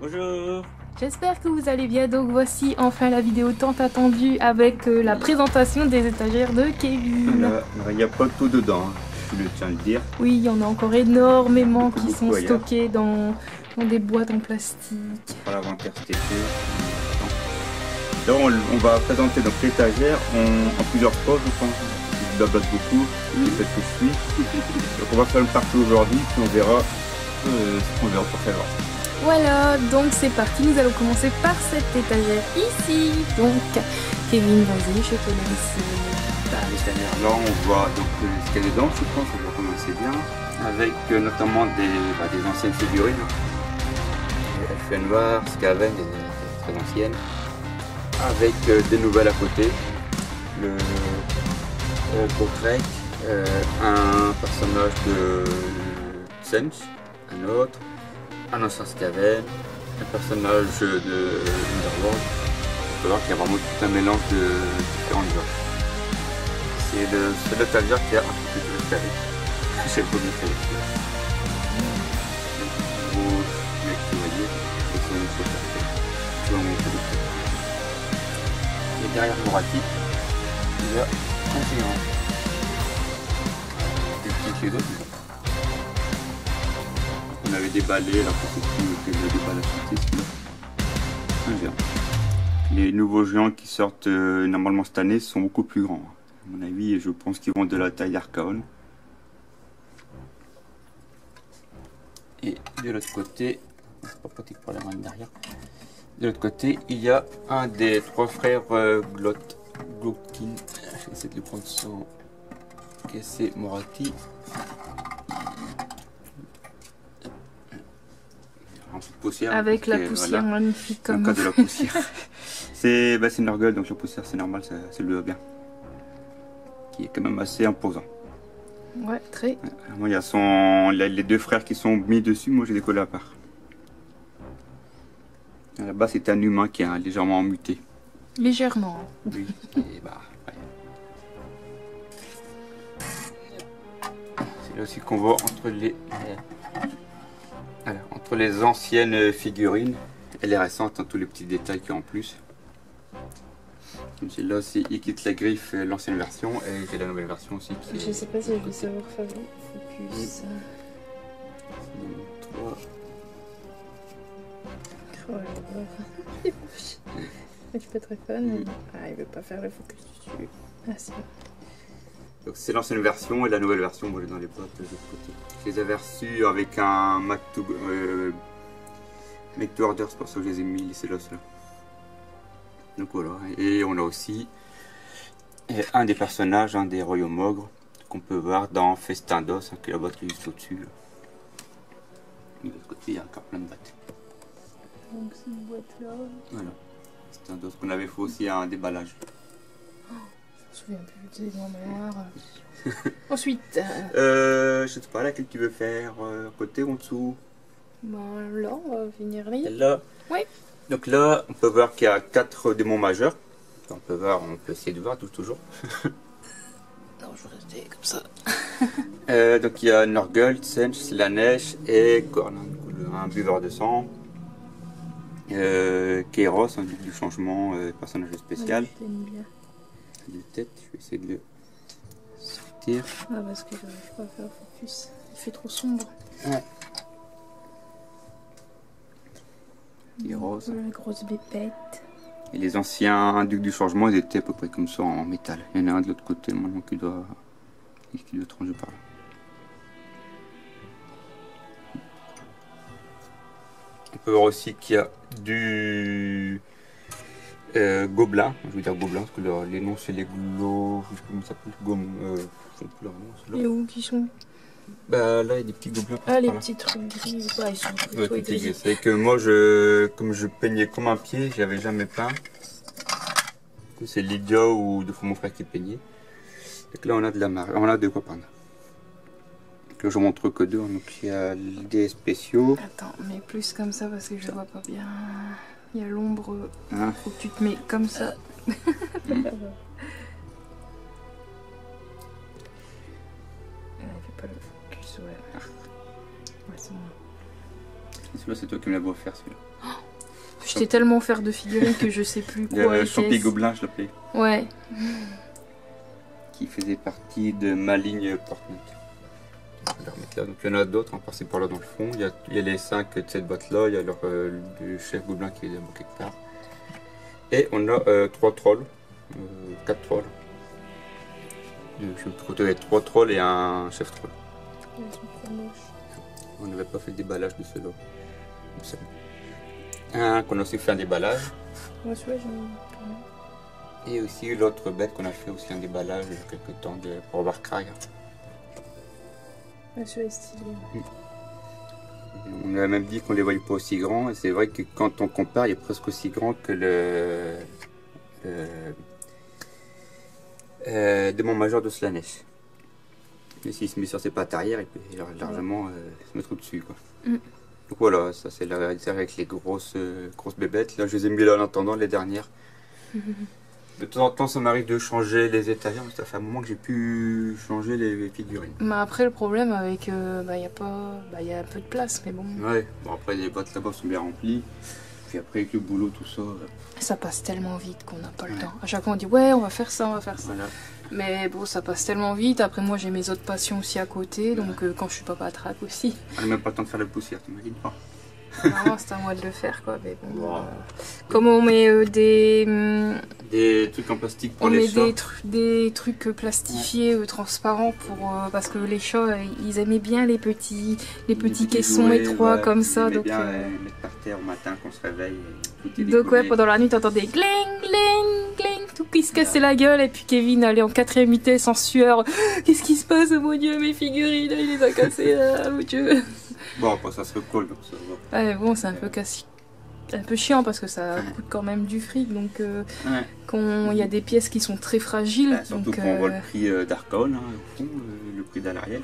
Bonjour. J'espère que vous allez bien. Donc voici enfin la vidéo tant attendue avec la présentation des étagères de Kevin. Il n'y a pas tout dedans, hein, je tiens à le dire. Oui, il y en a encore énormément Beaucoup, qui sont beaucoup ailleurs. stockés dans des boîtes en plastique. Pour l'inventaire cet été. Là, on va présenter donc l'étagère en plusieurs fois, je pense. Je blablate beaucoup, c'est ce que je suis. Donc on va faire une partie aujourd'hui, puis on verra ce qu'on verra pour faire. Voilà, donc c'est parti. Nous allons commencer par cette étagère ici. Donc, Kevin, vas-y, je te laisse. L'étagère là, on voit donc ce qu'il y a dedans, je pense, on va commencer bien. Avec notamment des anciennes figurines. Elfen Noir, Skaven, des très anciennes. Avec des nouvelles à côté. Le Gotrek, un personnage de Tsench, un autre, un ancien Skaven, un personnage de Underworld. Il faut voir qu'il y a vraiment tout un mélange de différents genres. C'est le seul étagère qui a un peu plus de carré. C'est le premier carré. Gros, vous voyez, et c'est une chose parfaite. Et derrière Morati, il y a un géant. Des petits chez d'autres. On avait déballé, là pour ceux qui le déballage ici. Un géant. Les nouveaux géants qui sortent normalement cette année sont beaucoup plus grands. À mon avis, je pense qu'ils vont de la taille Archaon. Et de l'autre côté, c'est pas pratique pour la main derrière. De l'autre côté, il y a un des trois frères Glotkin. Je vais essayer de le prendre sans casser Morati. Un peu de poussière. Avec la poussière voilà. Magnifique comme cas de la poussière. C'est Nurgle, donc la poussière c'est normal, ça lui va bien. Qui est quand même assez imposant. Ouais, très. Moi, il y a les deux frères qui sont mis dessus, moi j'ai décollé à part. Là-bas, c'est un humain qui est légèrement muté. Légèrement. Oui, et bah, ouais. C'est là aussi qu'on voit entre les anciennes figurines et les récentes, hein, tous les petits détails qu'il y a en plus. Là aussi, il quitte la griffe, l'ancienne version, et j'ai la nouvelle version aussi. Je sais pas si je vais savoir faire le focus. Oh là là. Je suis pas très fan. Ah, il veut pas faire le focus dessus. Ah, c'est bon. Donc c'est l'ancienne version et la nouvelle version, moi j'ai dans les boîtes de l'autre côté. Je les avais reçus avec un Make to Order, c'est pour ça que je les ai mis, c'est là. Donc voilà, et on a aussi un des personnages, un des royaumes ogres, qu'on peut voir dans Festin d'os, qui est la boîte qui est juste au-dessus. De l'autre côté, il y a encore plein de boîtes. Donc c'est une boîte là. Voilà, Festin d'os qu'on avait fait aussi à un déballage. Oh, je me souviens plus de mémoire. Ensuite. Je sais pas laquelle tu veux faire, à côté ou en dessous? Ben là, on va finir là. Là. Oui. Donc là, on peut voir qu'il y a 4 démons majeurs. On peut essayer de voir toujours. Non, je vais rester comme ça. Donc il y a Nurgle, Tsench, Slanesh et Khorne, un buveur de sang. Kairos, un duc du changement, personnage spécial. Ouais, bien. De tête, je vais essayer de le sortir. Ah, parce que j'arrive pas à faire focus. Il fait trop sombre. Ouais. Kairos. La grosse bépette. Et les anciens ducs du changement, ils étaient à peu près comme ça en métal. Il y en a un de l'autre côté maintenant qui doit trancher par là. On peut voir aussi qu'il y a du gobelin. Je veux dire gobelin parce que les noms c'est les glo... Je sais pas comment ça s'appelle. Et où qui sont? Bah là il y a des petits gobelins. Ah, les petits trucs gris, ouais, ils sont plutôt gris. C'est que moi comme je peignais comme un pied, j'avais jamais peint. C'est Lydia ou de mon frère qui peignait. Donc là on a de la marque, on a de quoi peindre. Donc là je montre que deux, donc il y a des spéciaux. Attends, mais plus comme ça parce que je vois pas bien. Il y a l'ombre, faut que tu te mets comme ça. Fais pas le focus, ouais. Ouais, c'est bon. Celui-là, c'est toi qui me l'as beau faire, celui-là. Je t'ai tellement offert de figurines que je sais plus quoi. Champi Gobelin, je l'appelais. Ouais. Qui faisait partie de ma ligne Portnoy. Donc il y en a d'autres, on va passer par là dans le fond. Il y a les 5 de cette boîte-là, il y a le chef Gobelin qui est là quelque part. Et on a 3 trolls, 4 trolls. Je me trouve 3 trolls et un chef troll. On n'avait pas fait le déballage de ceux-là. Un qu'on a aussi fait un déballage. Ouais, et aussi l'autre bête qu'on a fait aussi un déballage il y a quelques temps pour Warcry. Celui-là est stylé. On a même dit qu'on les voyait pas aussi grands, et c'est vrai que quand on compare, il est presque aussi grand que le démon majeur de Slanesh. Mais s'il se met sur ses pattes arrière, il peut largement se mettre au-dessus, quoi. Donc voilà, ça c'est la série avec les grosses bébêtes. Là, je les ai mis là en attendant les dernières. De temps en temps, ça m'arrive de changer les étagères, mais ça fait un moment que j'ai pu changer les figurines. Mais après, le problème avec, y a un peu de place, mais bon. Ouais, bon après les boîtes là-bas sont bien remplies. Puis après avec le boulot, tout ça. Ça passe tellement vite qu'on n'a pas le temps. À chaque fois on dit ouais, on va faire ça, on va faire ça. Voilà. Mais bon, ça passe tellement vite. Après moi, j'ai mes autres passions aussi à côté, donc quand je suis pas patraque aussi. On n'a même pas le temps de faire la poussière, t'imagines pas? Non, c'est à moi de le faire quoi. Mais bon, comme on met des trucs en plastique pour les chats. Des trucs plastifiés, transparents parce que les chats ils aimaient bien les petits caissons jouets, étroits comme ça. Donc Bien mettre par terre au matin qu'on se réveille. Donc ouais, pendant la nuit t'entendais gling gling gling, tout qui se cassait la gueule, et puis Kevin allait en 4ème vitesse en sueur. Qu'est-ce qui se passe, oh mon dieu, mes figurines, il les a cassées, oh mon dieu. Bon, après ça se recolle comme ça. Ouais, bon, c'est un peu chiant parce que ça coûte quand même du fric, donc quand il y a des pièces qui sont très fragiles. Surtout quand on voit le prix d'Arcon, au fond, le prix d'Alariel,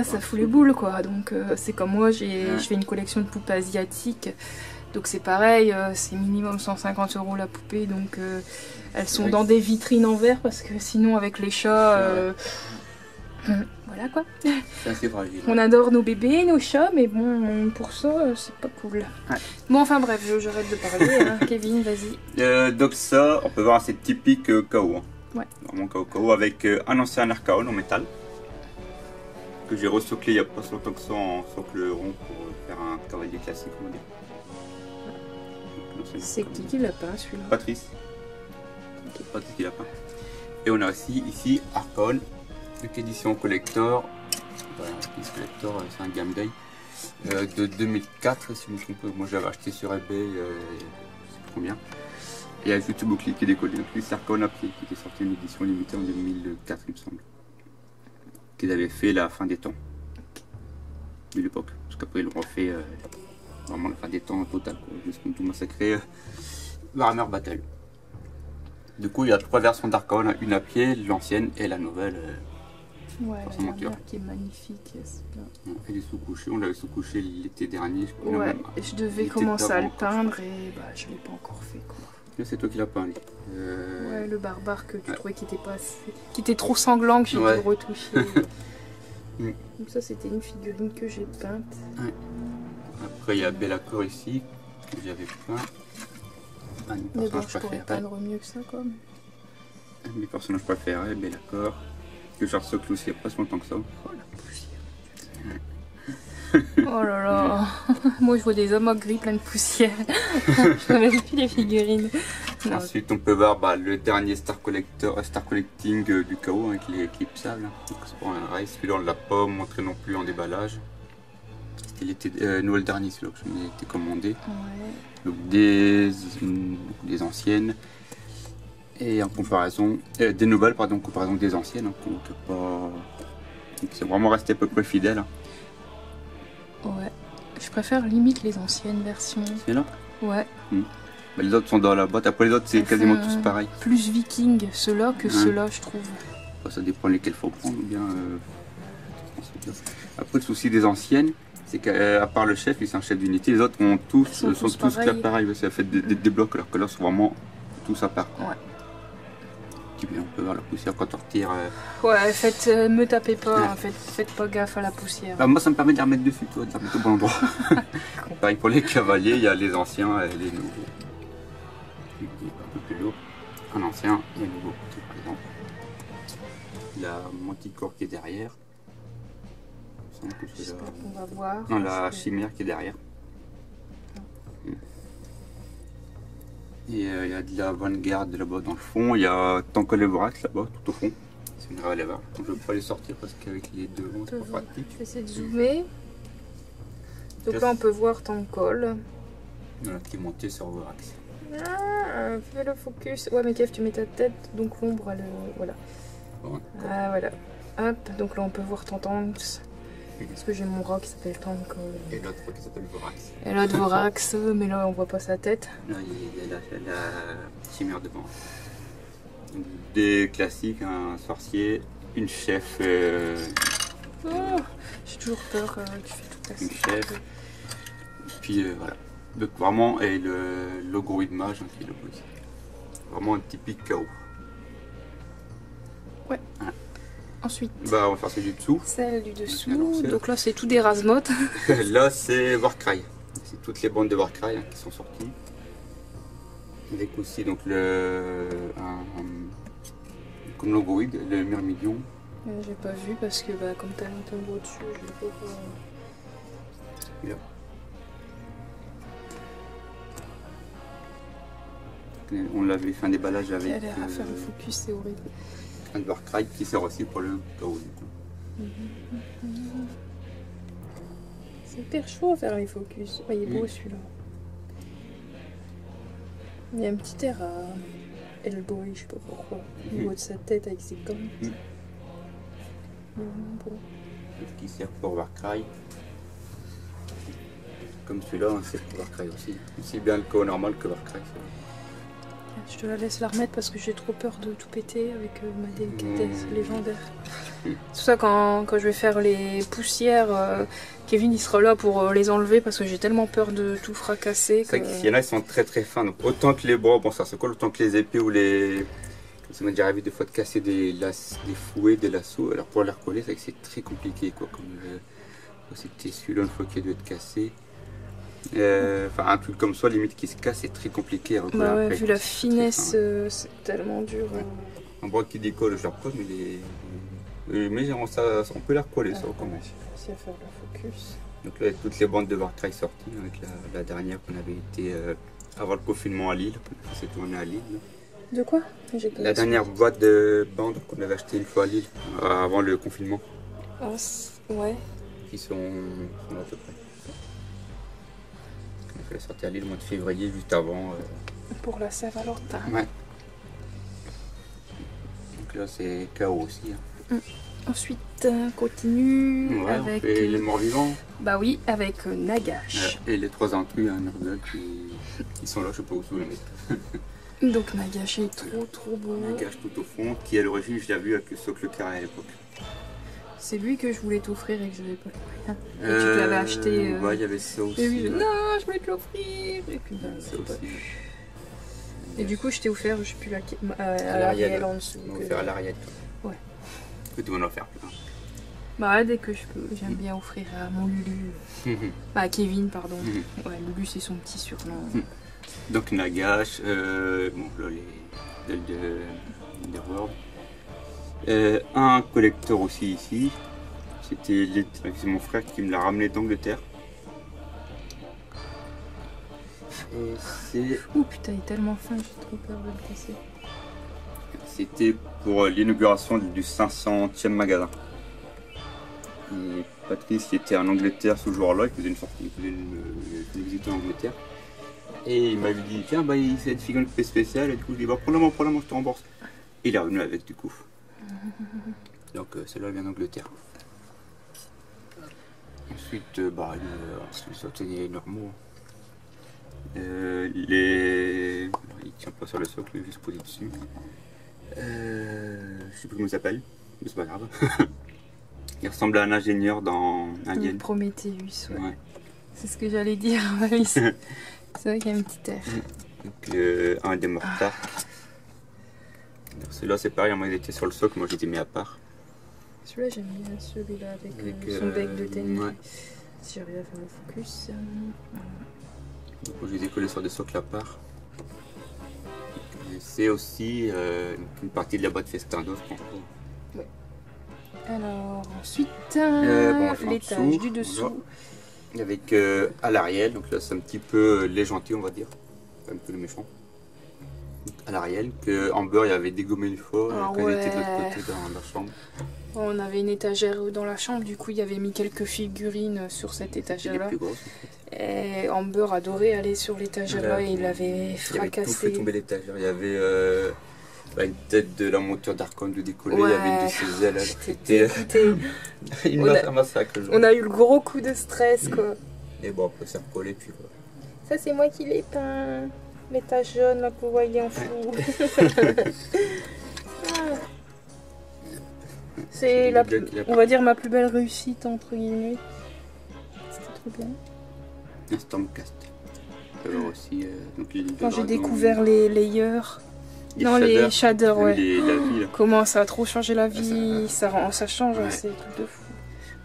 ça fout les boules quoi. Donc c'est comme moi, je fais une collection de poupées asiatiques, donc c'est pareil, c'est minimum 150 € la poupée, donc elles sont dans des vitrines en verre parce que sinon avec les chats. Voilà quoi. C'est assez fragile. On adore nos bébés, nos chats, mais bon, pour ça, c'est pas cool. Ouais. Bon, enfin bref, j'arrête de parler. Hein. Kevin, vas-y. Donc ça, on peut voir, c'est typique KO. Hein. Ouais. Vraiment KO avec un ancien Archaon en métal que j'ai recyclé il n'y a pas si longtemps que ça en socle rond pour faire un cavalier classique, on va dire. C'est qui l'a peint celui-là? Patrice. Patrice qui l'a peint. Et on a aussi ici Archaon. Édition collector, voilà, collector, c'est un Game Day de 2004 si je me trompe pas. Moi j'avais acheté sur eBay, je sais pas combien. Et il y a YouTube au clic qui est décollé. Donc c'est Archaon à pied qui était sorti une édition limitée en 2004 il me semble. Qu'ils avaient fait la fin des temps de l'époque. Parce qu'après ils l'ont refait vraiment la fin des temps total. Ils ont tout massacré. Warhammer Battle. Du coup il y a 3 versions d'Archaon, une à pied, l'ancienne et la nouvelle. Ouais, la dernière qui est magnifique, c'est bien. Elle est sous-couchée, on l'avait sous-couchée l'été dernier. Ouais, je devais commencer à le peindre et je l'ai pas encore fait quoi. C'est toi qui l'as peint. Ouais, le barbare que tu trouvais qui était trop sanglant, que j'ai dû le retoucher. Donc ça c'était une figurine que j'ai peinte. Ouais. Après il y a Be'lakor ici, que j'avais peint. Mais bon, je pourrais peindre mieux que ça quoi. Mes personnages préférés, Be'lakor. Que je recycle aussi il n'y a pas si longtemps que ça. Oh la poussière. Oh là là. Moi je vois des hommes gris plein de poussière. Je ne même plus les figurines. Non. Ensuite on peut voir le dernier Star Collecting du chaos avec les éclipsables. C'est pour un race, celui-là on ne l'a pas montré non plus en déballage. C'était l'été Noël dernier celui-là que je m'ai été commandé. Ouais. Donc des anciennes. Et en comparaison, des nouvelles pardon, en comparaison des anciennes, hein, donc c'est vraiment resté à peu près fidèle. Hein. Ouais, je préfère limite les anciennes versions. C'est là? Ouais. Bah, les autres sont dans la boîte, après les autres c'est quasiment tous pareil. Plus viking ceux-là que ceux-là je trouve. Bah, ça dépend lesquels faut prendre ou bien. Après le souci des anciennes, c'est qu'à part le chef, il c'est un chef d'unité, les autres sont tous là pareil, ça fait des blocs alors que là c'est vraiment tous à part. Ouais. petit peu, on peut voir la poussière quand on retire. Ouais, me tapez pas, hein, faites pas gaffe à la poussière. Bah, moi ça me permet de les remettre dessus, toi, de les remettre au bon endroit. Pareil pour les cavaliers, il y a les anciens et les nouveaux. Un peu plus lourd. Un ancien et un nouveau, par exemple. La manticore qui est derrière. J'espère qu'on va voir. Non, la chimère qui est derrière. Et il y a de la vanguarde là-bas dans le fond. Il y a Tanko Levorax là-bas, tout au fond. C'est une relève. Je ne veux pas les sortir parce qu'avec les deux, c'est pas pratique. Je vais essayer de zoomer. Donc là, on peut voir Tankol. Voilà, qui est monté sur Vorax. Ah, fais le focus. Ouais, mais Kev, tu mets ta tête, donc l'ombre, elle. Voilà. Bon, ah, voilà. Hop, donc là, on peut voir Tantanx. Parce que j'ai mon rat qui s'appelle Tankol. Et l'autre qui s'appelle Vorax. Et l'autre Vorax, mais là, on voit pas sa tête. Là, il y a la chimère devant. Des classiques, un sorcier, une chef. Oh, j'ai toujours peur que tu fais toute la une chef. Puis voilà. Donc vraiment, et le logo de mage hein, qui est le logo ici. Vraiment un typique chaos. Ouais. Voilà. Ensuite, bah, on va faire celle du dessous. Celle du dessous. Donc là, c'est tout des Razmoth. Là, c'est Warcry. C'est toutes les bandes de Warcry hein, qui sont sorties. Avec aussi donc comme logoïde, le Myrmidon. J'ai pas vu parce que bah, comme t'as mis ton mot dessus, je l'ai pas. Là. On l'avait fait un déballage avec. Elle a l'air à faire le focus, c'est horrible. Un Warcry qui sert aussi pour le chaos. C'est hyper chaud à faire les focus. Ouais, il est beau celui-là. Il y a un petit air à Hellboy, je sais pas pourquoi. Au niveau de sa tête avec ses gants. Bon. Ce qui sert pour Warcry. Comme celui-là, c'est pour Warcry aussi. Aussi bien le chaos normal que Warcry. Je te la laisse la remettre parce que j'ai trop peur de tout péter avec ma délicatesse légendaire. C'est pour ça quand je vais faire les poussières, Kevin il sera là pour les enlever parce que j'ai tellement peur de tout fracasser. C'est vrai qu'il y en a qui sont très très fins. Donc autant que les bras, bon ça se colle, autant que les épées ou les... Ça m'est déjà arrivé des fois de casser des fouets, des lassos. Alors pour les recoller, c'est vrai que c'est très compliqué quoi. Comme c'était celui-là une fois qu'il doit être cassé. Enfin un truc comme ça limite qui se casse c'est très compliqué à recoller. Bah ouais, après, vu la finesse c'est tellement dur. Ouais. Un bras qui décolle je le recolle mais on peut la recoller ça quand même. J'ai réussi à faire le focus. Donc là toutes les bandes de Warcry sorties avec la dernière qu'on avait été avant le confinement à Lille, on s'est tourné à Lille. De quoi? La dernière boîte de bandes qu'on avait acheté une fois à Lille avant le confinement. Ah ouais. Qui sont à peu près. On fait la sortie à Lille le mois de février, juste avant. Pour la Saint-Valentin. Ouais. Donc là, c'est KO aussi. Hein. Ensuite, on continue avec. On fait les morts vivants. Bah oui, avec Nagash. Et les trois intrus, un Nurgle qui sont là, je sais pas où vous les mettre. Donc Nagash est trop beau. Nagash tout au fond, qui à l'origine, je l'ai vu avec le socle carré à l'époque. C'est lui que je voulais t'offrir et que je n'avais pas le moyen. Et tu te l'avais acheté. Ouais, il y avait ça aussi. Et lui, non, je voulais te l'offrir. Et puis, ça aussi. Et du coup, je t'ai offert, je sais plus à l'Ariel en dessous. On va faire à l'Ariel. Ouais. Que tu vas en faire plein. Bah, dès que je peux, j'aime bien offrir à mon Lulu. Bah, à Kevin, pardon. Ouais, Lulu, c'est son petit surnom. Donc, Nagash, bon, là, les World. Un collecteur aussi ici. C'est mon frère qui me l'a ramené d'Angleterre. Et c'est. Oh putain, il est tellement fin, j'ai trop peur de le casser. C'était pour l'inauguration du 500e magasin. Et Patrice qui était en Angleterre ce jour-là, il faisait une sortie, il faisait une visite en Angleterre. Et il m'avait dit tiens bah il fait une figurine spéciale et du coup je lui ai dit bah prends-la moi je te rembourse. Et il est revenu avec du coup. Donc celle-là vient d'Angleterre. Ensuite bah c'est des normaux. Il tient pas sur le socle, il est juste posé dessus. Je sais plus comment il s'appelle, mais c'est pas grave. Il ressemble à un ingénieur dans Alien. Prometheus, ouais. C'est ce que j'allais dire, oui. C'est vrai qu'il y a un petit air. Donc un des Mortark. Celui-là c'est pareil, moi il était sur le socle, moi j'étais mis à part. Celui-là j'aime bien, celui-là avec son bec de tennis. Ouais. Si j'arrive à faire le focus. Donc moi je les ai collés sur des socles à part. C'est aussi une partie de la boîte Festin d'os. Ouais. Alors ensuite, Bon, l'étage du dessous. Voilà. Avec à l'arrière, donc là c'est un petit peu les gentils on va dire, un peu le méchant. À l'arrière, que Amber il avait dégommé une fois, quand elle était de l'autre côté dans la chambre. On avait une étagère dans la chambre, du coup il y avait mis quelques figurines sur cette étagère-là. Et Amber adorait aller sur l'étagère-là et il l'avait fracassé. Il avait tout fait tomber l'étagère. Il y avait une tête de la monture d'Archon de décoller, il y avait une de ses ailes. C'était un massacre. On a eu le gros coup de stress quoi. Et bon après c'est recollé puis voilà. Ça c'est moi qui l'ai peint. L'étage jaune là que vous voyez en fou. C'est on va dire ma plus belle réussite entre guillemets. C'était trop bien. Un Stormcast. Alors aussi, quand j'ai découvert les layers, les shaders, ouais. La vie, comment ça a trop changé la vie, ça change, ouais. C'est tout de fou.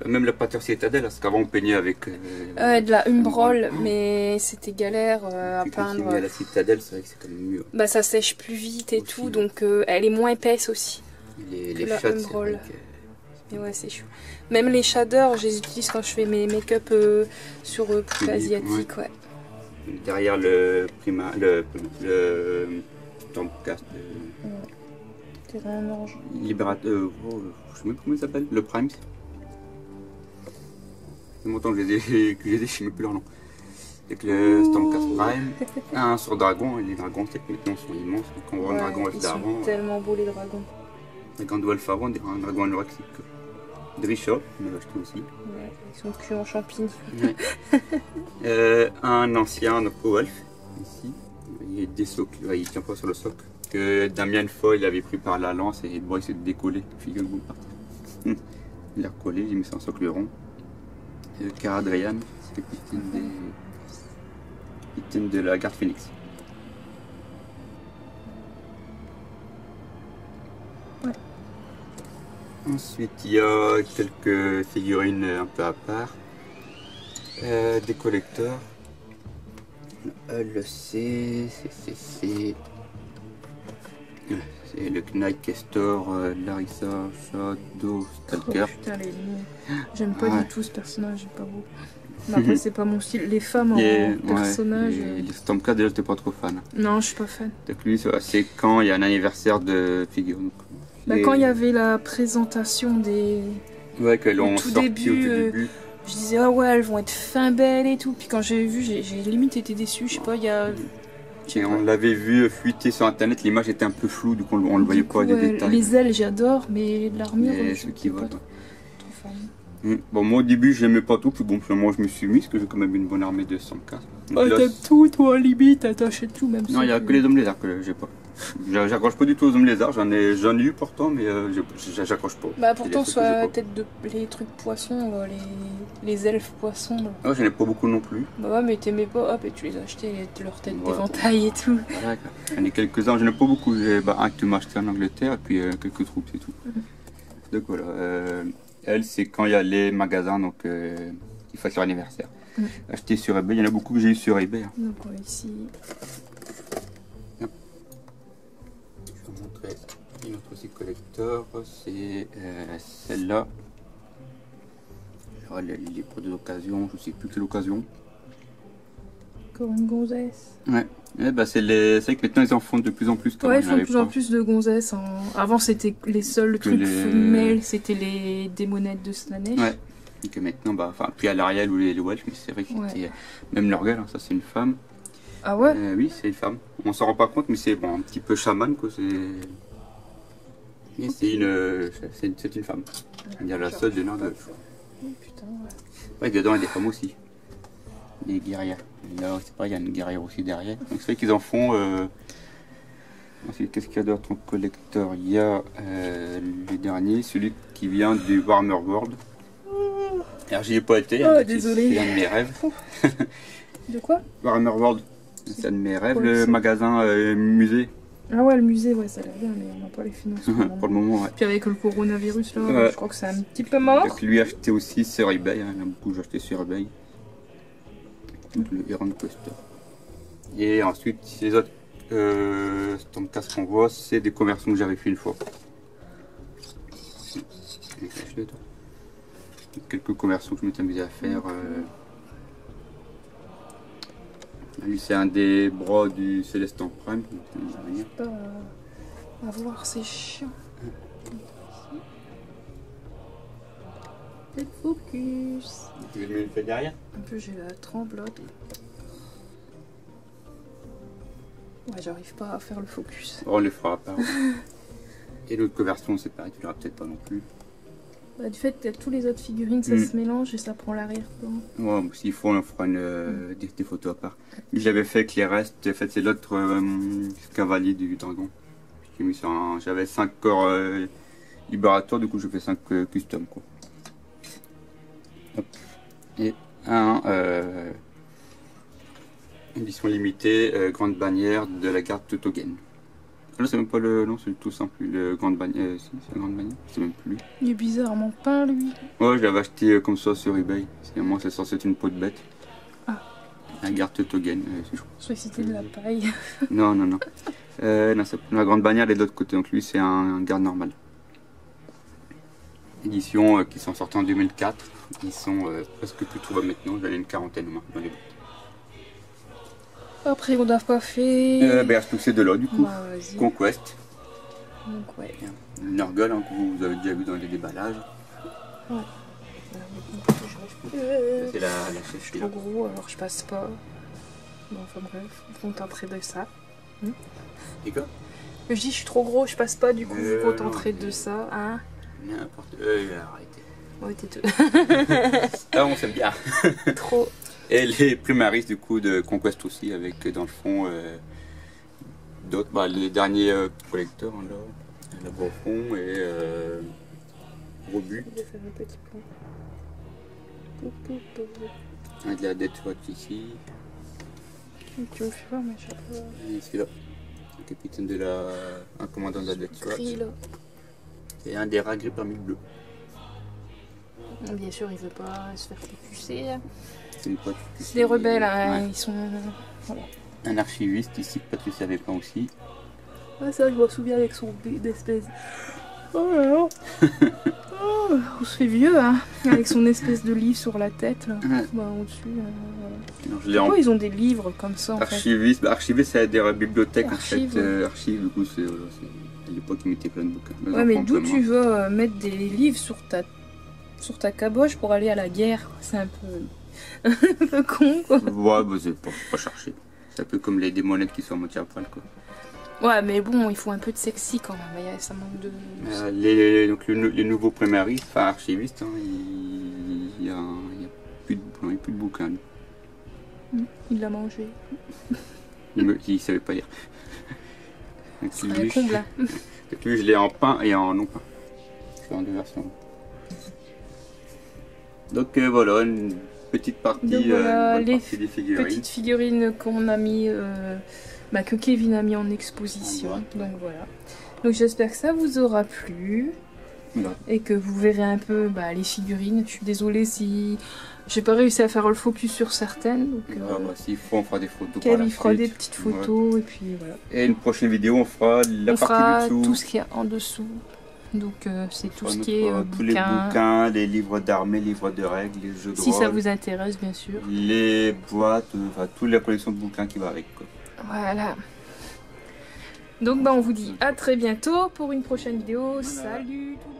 Même la pâture citadelle, parce qu'avant on peignait avec... de la Umbroll, mais c'était galère à peindre. La citadelle, c'est vrai que c'est quand même mieux. Bah ça sèche plus vite et aussi, tout, donc elle est moins épaisse aussi. Les shades, Umbroll. Et ouais, c'est chou. Même les shaders, je les utilise quand je fais mes make-up sur poupées asiatiques, ouais. Derrière le Stormcast. Terrain orange. Libérateur, je sais même comment il s'appelle, le Prime. C'est longtemps que je les ai, je sais même plus leur nom. Avec le Stormcast Prime, un sur dragon, et les dragons maintenant sont immenses. Donc on voit un dragon Wolf d'avant. Ils sont tellement beaux les dragons. Un grand Wolf avant, un dragon anorexique. Drisha, on l'a acheté aussi. Ouais, ils sont cuits en champignons. Ouais. Un ancien Wolf, ici. Il y a des socles, il tient pas sur le socle. Que Damien Foy il avait pris par la lance et bon, il s'est décollé. Figure-vous par terre. Il l'a recollé, il mis ça en socle rond. Caradrian, c'est le capitaine de la garde Phoenix. Ouais. Ensuite, il y a quelques figurines un peu à part. Des collecteurs. C'est le Knight Castor, Larissa, Shadow, Stalker. Oh, putain, j'aime pas du tout ce personnage, pas beau. Mais après, c'est pas mon style. Les femmes en personnage. Les Stormcast, déjà, j'étais pas trop fan. Non, je suis pas fan. Donc, lui, c'est quand il y a un anniversaire de figure. Donc, quand il y avait la présentation des. Ouais, qu'elles l'ont sorti au tout début. Je disais, ah ouais, elles vont être fin belles et tout. Puis quand j'ai vu, j'ai limite été déçue. Je sais pas, il y a. Et on l'avait vu fuiter sur internet, l'image était un peu floue, donc on ne le voyait pas des détails. Les ailes, j'adore, mais l'armure, je suis pas trop fan. Bon, moi au début, je l'aimais pas tout, puis bon, finalement, je me suis mis, parce que j'ai quand même une bonne armée de 100K. Ah, t'aimes tout, toi, limite, t'achètes tout, même. Non, il n'y a que les hommes lézards que j'ai pas. J'accroche pas du tout aux hommes lézards, j'en ai eu pourtant, mais j'accroche pas. Bah pourtant, soit peut-être les trucs poissons, les elfes poissons. Ouais, j'en ai pas beaucoup non plus. Bah ouais, mais t'aimais pas, hop, et tu les as achetés, leur tête d'éventail et tout. Voilà, j'en ai quelques-uns, j'en ai pas beaucoup. J'ai un que tu m'as acheté en Angleterre, et puis quelques troupes, c'est tout. Donc voilà, elle, c'est quand il y a les magasins, donc il faut leur anniversaire. Acheter sur eBay, il y en a beaucoup que j'ai eu sur eBay. Donc voilà, ici. Je vais vous montrer une autre aussi collector, c'est celle-là. Les produits d'occasion, je sais plus quelle occasion. Encore une gonzesse. Ouais, bah c'est vrai que maintenant ils en font de plus en plus. Ouais, ils font de plus en plus de gonzesses. Avant c'était les seuls trucs femelles, c'était les démonettes de Slanesh. Ouais. Et que maintenant, puis à l'Ariel ou les Welsh, mais c'est vrai que c'était même leur gueule, ça c'est une femme. Ah ouais oui, c'est une femme. On s'en rend pas compte, mais c'est un petit peu chaman quoi. C'est une femme. Il y a la seule de Nord. Putain, ouais, dedans il y a des femmes aussi. Des guerrières. Là, c'est pareil, il y a une guerrière aussi derrière. Donc c'est vrai qu'ils en font. Ensuite, qu'est-ce qu'il y a d'autre en collector? Il y a le dernier, celui qui vient du Warhammer World. Alors j'y ai pas été, désolé. C'est un de mes rêves. De quoi? Warhammer World, c'est un de mes rêves, le magasin musée. Ah ouais, le musée, ouais, ça a l'air bien, mais on n'a pas les finances pour le moment. Ouais. Puis avec le coronavirus, là, Ouais. je crois que c'est un petit peu mort. Donc lui acheté aussi sur eBay, hein. Il y en a beaucoup j'ai acheté sur eBay. Donc le Iron Coaster. Et ensuite, les autres Stormcast qu'on voit, c'est des conversions que j'avais fait une fois. Quelques conversions que je m'étais amusé à faire. Lui, c'est un des bras du Célestin Prime. Pas à voir, c'est chiant. Faites focus. Tu veux me le faire derrière? Un peu, j'ai la tremblote. Ouais, j'arrive pas à faire le focus. On les fera à part. Et l'autre conversion, c'est pareil, tu l'auras peut-être pas non plus. Bah, du fait que tous les autres figurines, ça se mélange et ça prend l'arrière-plan. Ouais, s'il faut, on fera des photos à part. J'avais fait que les restes, en fait, c'est l'autre cavalier du dragon. J'ai mis sur j'avais 5 corps libérateurs, du coup, je fais 5 custom, quoi. Hop. Et un édition limitée, grande bannière de la garde Teutogen. Là, c'est même pas le nom, c'est tout simple. Le grande bannière, si, c'est la grande bannière, c'est même plus. Il est bizarrement peint, lui. Ouais, je l'avais acheté comme ça sur eBay. Moi, c'est censé être une peau de bête. Ah. La garde Teutogen, c'est Je crois que c'était de la paille. Non, non, non. Non, la grande bannière, elle est de l'autre côté, donc lui, c'est un garde normal. Édition qui sont sorties en 2004. Ils sont presque plus trouvables maintenant. J'en ai une quarantaine au moins dans les boîtes. Après, on n'a pas fait. Ben, c'est de là, du coup. Bah, Conquest. Donc, ouais. Nurgle, hein, que vous avez déjà vu dans les déballages. Ouais. C'est la chef. Trop gros, alors je passe pas. Bon, enfin bref, vous contenterez de ça. Et quoi? Je dis, je suis trop gros, je passe pas, du coup, vous contenterez de ça. Hein? N'importe. Arrêtez. Ouais, t'es tout. Ah, on s'aime bien. Trop. Et les Primaris du coup de Conquest aussi, avec dans le fond d'autres, les derniers collecteurs hein, là-bas au fond et Robu. Je vais faire un petit plan. Un de la Death Watch ici. Tu me fais voir, mais je sais pas. Et celui-là, le capitaine de un commandant de la Death Watch. Et un des rats gris parmi le bleu. Bien sûr, il veut pas se faire pousser. C'est des rebelles, hein, ouais. Ils sont. Voilà. Un archiviste ici que Patrice savait pas aussi. Ah, ça, je me souviens avec son espèce. Oh là là. Oh, on se fait vieux, hein, avec son espèce de livre sur la tête, là. Ouais. Bah, au-dessus. Voilà. Pourquoi ils ont des livres comme ça, en archiviste, fait archiviste, c'est des bibliothèques, Archive, en fait. Archive, du coup, c'est à l'époque, ils mettaient plein de bouquins. Ouais, mais d'où tu veux mettre des livres sur ta caboche pour aller à la guerre? C'est un peu con, quoi. Ouais, bah, c'est pas chercher. C'est un peu comme les démonettes qui sont à moitié à poil, quoi. Ouais, mais bon, il faut un peu de sexy quand même. Ça manque de. Donc les nouveaux primaristes, enfin archivistes, hein, il y a plus de bouquins. Il l'a mangé. Il savait pas lire. C'est un comble, hein. Donc lui, je l'ai en peint et en non peint. C'est en deux versions. Donc voilà, une petite partie, donc, voilà, des figurines. Petites figurines qu'on a mis, que Kevin a mis en exposition. Donc voilà. Donc j'espère que ça vous aura plu. Voilà. Et que vous verrez un peu les figurines. Je suis désolée si j'ai pas réussi à faire le focus sur certaines. Donc, s'il faut, on fera des photos. Kevin fera des petites photos et puis voilà. Et une prochaine vidéo, on fera la partie du dessous. Tout ce qu'il y a en dessous. Donc c'est tout ce qui est tous les bouquins, les livres d'armée, livres de règles, les jeux de rôle. Si ça vous intéresse, bien sûr. Les boîtes, toute la collection de bouquins qui va avec, quoi. Voilà. Donc on vous dit à très bientôt pour une prochaine vidéo. Salut tout le monde.